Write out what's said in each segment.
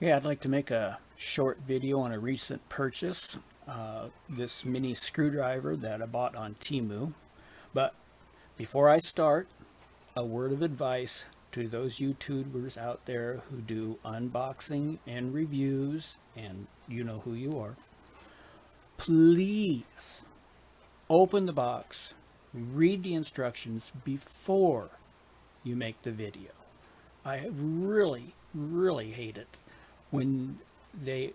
Yeah, I'd like to make a short video on a recent purchase. This mini screwdriver that I bought on Temu. But before I start, a word of advice to those YouTubers out there who do unboxing and reviews, and you know who you are. Please open the box, read the instructions before you make the video. I really hate it when they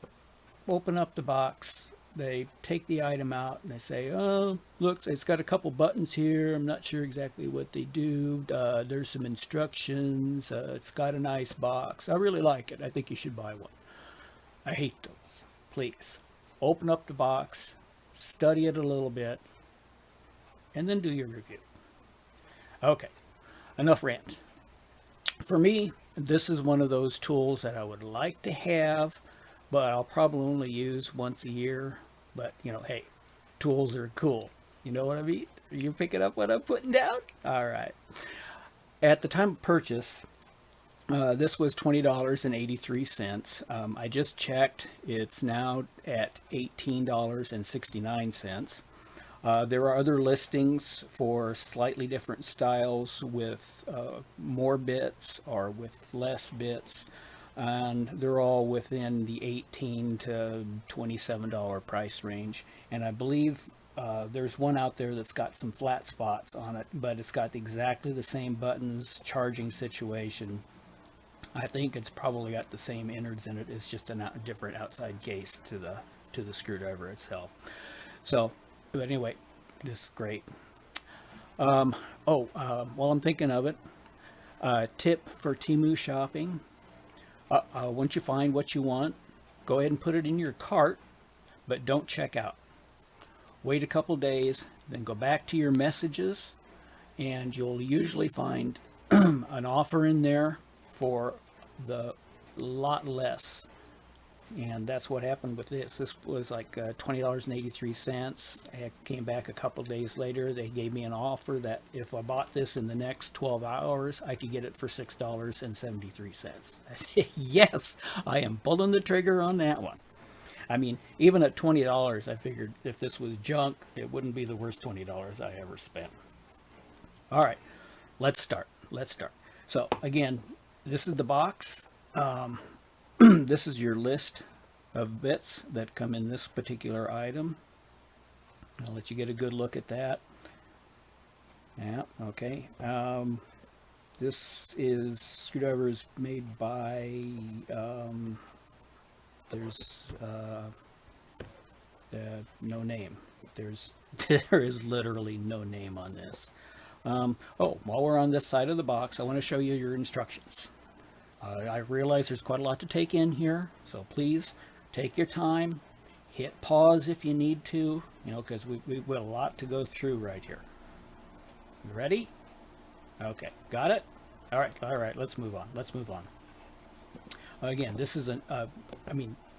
open up the box, they take the item out and they say, oh, look, it's got a couple buttons here. I'm not sure exactly what they do. There's some instructions. It's got a nice box. I really like it. I think you should buy one. I hate those. Please open up the box, study it a little bit, and then do your review. Okay, enough rant. For me, this is one of those tools that I would like to have, but I'll probably only use once a year. But, you know, hey, tools are cool. You know what I mean? Are you picking up what I'm putting down? All right. At the time of purchase, this was $20.83. I just checked. It's now at $18.69. There are other listings for slightly different styles with more bits or with less bits, and they're all within the $18 to $27 price range. And I believe there's one out there that's got some flat spots on it, but it's got exactly the same buttons, charging situation. I think it's probably got the same innards in it. It's just a different outside case to the screwdriver itself. So. But anyway, this is great. While I'm thinking of it, tip for Temu shopping. Once you find what you want, go ahead and put it in your cart, but don't check out. Wait a couple days, then go back to your messages, and you'll usually find an offer in there for the lot less. And that's what happened with this. This was like $20.83. I came back a couple days later. They gave me an offer that if I bought this in the next 12 hours, I could get it for $6.73. Yes, I am pulling the trigger on that one. I mean, even at $20, I figured if this was junk, it wouldn't be the worst $20 I ever spent. All right, let's start. So again, this is the box. This is your list of bits that come in this particular item. I'll let you get a good look at that. Yeah, okay. This is screwdrivers made by, there's no name. There is literally no name on this. While we're on this side of the box, I want to show you your instructions. I realize there's quite a lot to take in here, so please take your time. Hit pause if you need to, because we've got a lot to go through right here. You ready? Okay, got it? All right, let's move on. Again, this is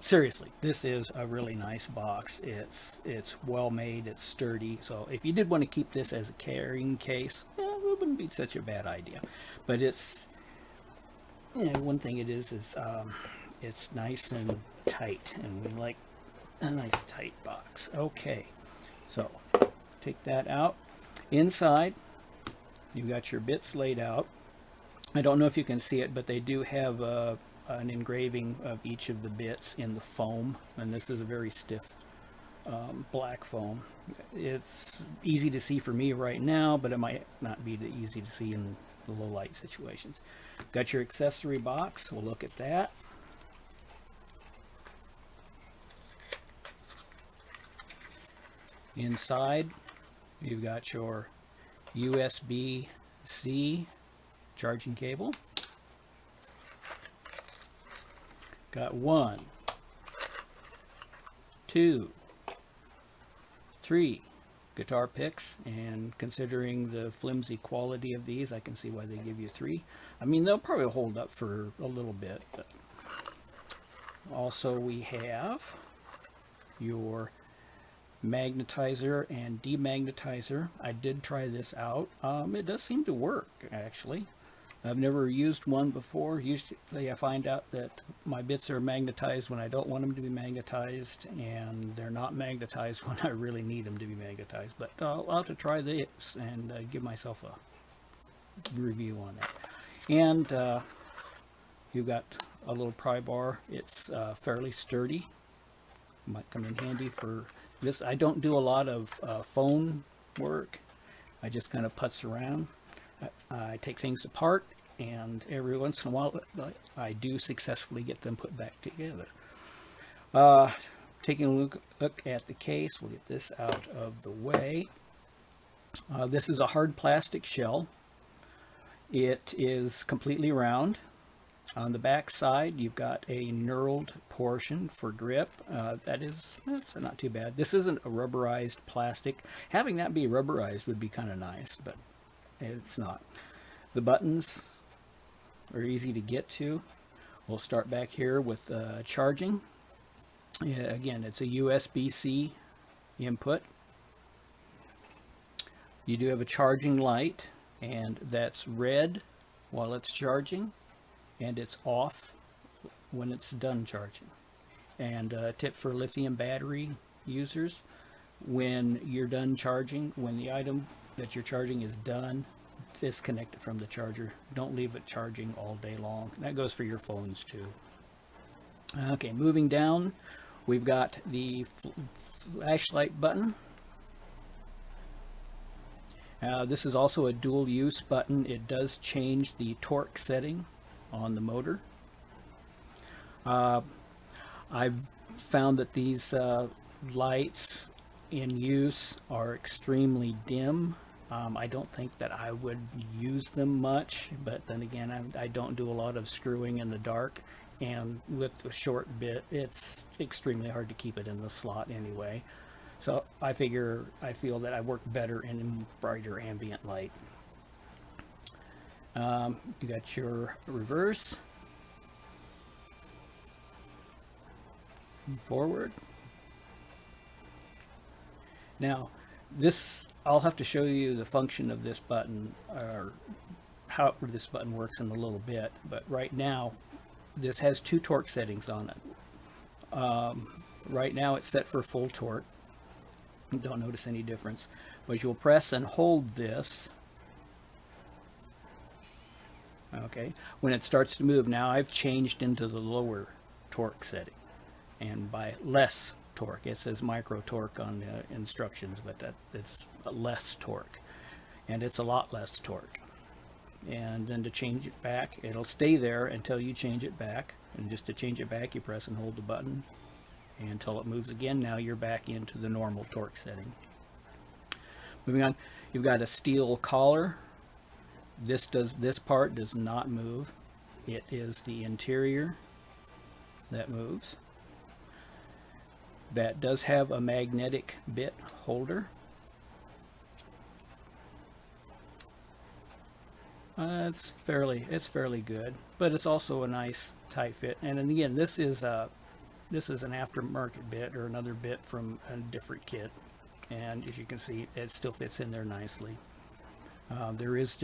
seriously, this is a really nice box. It's well made, it's sturdy. So if you did want to keep this as a carrying case, it wouldn't be such a bad idea. But it's, one thing it is it's nice and tight, and we like a nice tight box. Okay, so take that out. Inside, you've got your bits laid out. I don't know if you can see it, but they do have an engraving of each of the bits in the foam, and this is a very stiff black foam. It's easy to see for me right now, but it might not be easy to see in the low light situations. Got your accessory box. We'll look at that. Inside, you've got your USB-C charging cable. Got 1, 2, 3 guitar picks, and considering the flimsy quality of these, I can see why they give you 3. I mean, they'll probably hold up for a little bit. But also, we have your magnetizer and demagnetizer. I did try this out. It does seem to work, actually. I've never used one before. Usually I find out that my bits are magnetized when I don't want them to be magnetized, and they're not magnetized when I really need them to be magnetized. But I'll have to try this and give myself a review on that. And you've got a little pry bar. It's fairly sturdy. Might come in handy for this. I don't do a lot of phone work. I just kind of putz around. I take things apart, and every once in a while I do successfully get them put back together. Taking a look at the case, we'll get this out of the way. This is a hard plastic shell. It is completely round. On the back side, you've got a knurled portion for grip. That's not too bad. This isn't a rubberized plastic. Having that be rubberized would be kind of nice, but it's not. The buttons are easy to get to. We'll start back here with charging. Again, it's a USB-C input. You do have a charging light, and that's red while it's charging, and it's off when it's done charging. And a tip for lithium battery users: when you're done charging, when the item that you're charging is done, disconnect it from the charger. Don't leave it charging all day long. That goes for your phones too. Okay, moving down, we've got the flashlight button. This is also a dual use button. It does change the torque setting on the motor. I've found that these lights in use are extremely dim. I don't think that I would use them much, but then again, I don't do a lot of screwing in the dark, and with a short bit, it's extremely hard to keep it in the slot anyway. So I feel that I work better in brighter ambient light. You got your reverse, forward. Now, I'll have to show you the function of this button, or how this button works in a little bit, but right now this has two torque settings on it. Right now it's set for full torque. Don't notice any difference, but you'll press and hold this. Okay, when it starts to move, now I've changed into the lower torque setting, and by less torque. It says micro torque on the instructions, but it's less torque, and it's a lot less torque. And then to change it back, it'll stay there until you change it back, and just to change it back, you press and hold the button until it moves again. Now you're back into the normal torque setting. Moving on, you've got a steel collar. This part does not move. It is the interior that moves. That does have a magnetic bit holder. It's fairly good, but it's also a nice tight fit. And then again, this is an aftermarket bit, or another bit from a different kit, and as you can see, it still fits in there nicely. There's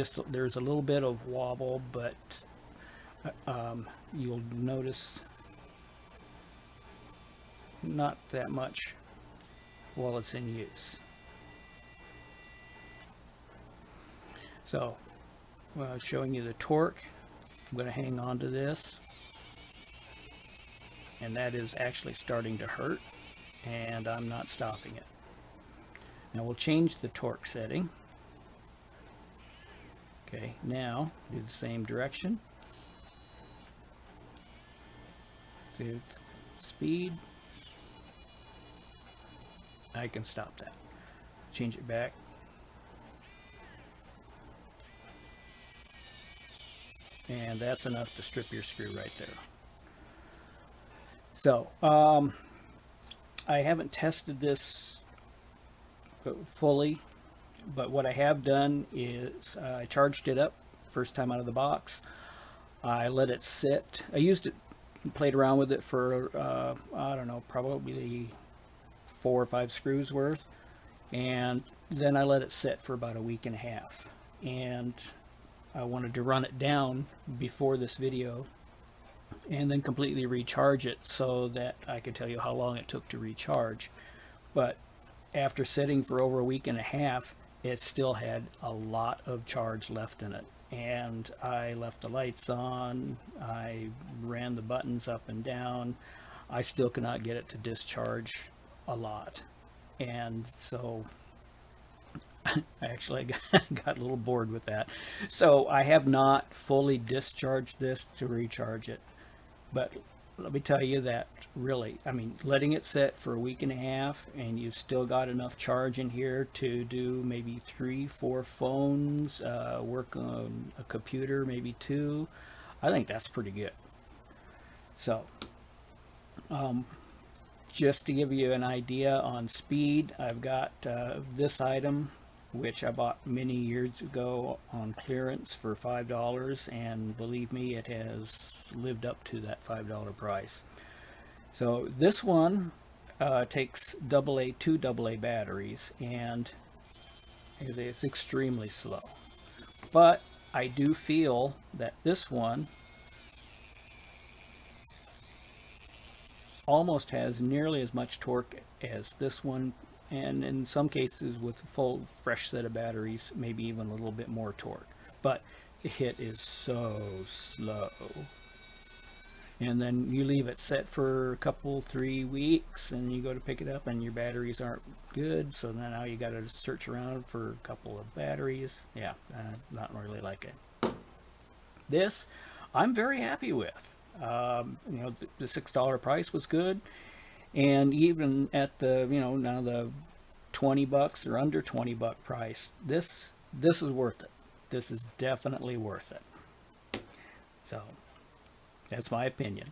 a little bit of wobble, but you'll notice not that much while it's in use. So, showing you the torque, I'm going to hang on to this, and that is actually starting to hurt, and I'm not stopping it. Now we'll change the torque setting. Okay, now do the same direction. Do speed. I can stop that. Change it back. And that's enough to strip your screw right there. So, I haven't tested this fully, but what I have done is I charged it up first time out of the box. I let it sit. I used it, played around with it for, I don't know, probably 4 or 5 screws worth, and then I let it sit for about a week and a half. And I wanted to run it down before this video and then completely recharge it so that I could tell you how long it took to recharge. But after sitting for over a week and a half, it still had a lot of charge left in it. And I left the lights on, I ran the buttons up and down. I still could not get it to discharge a lot. And so actually I got a little bored with that. So I have not fully discharged this to recharge it. But let me tell you that really, I mean, letting it sit for a week and a half and you've still got enough charge in here to do maybe 3-4 phones, work on a computer, maybe 2. I think that's pretty good. So, just to give you an idea on speed, I've got this item, which I bought many years ago on clearance for $5, and believe me, it has lived up to that $5 price. So this one takes two AA batteries, and it's extremely slow. But I do feel that this one almost has nearly as much torque as this one, and in some cases with a full fresh set of batteries, maybe even a little bit more torque. But the hit is so slow. And then you leave it set for a couple, 3 weeks, and you go to pick it up and your batteries aren't good, so then now you got to search around for a couple of batteries. Yeah, not really like it. This I'm very happy with. You know, the $6 price was good, and even at the, you know, now the $20 or under $20 price, this is worth it. This is definitely worth it. So that's my opinion.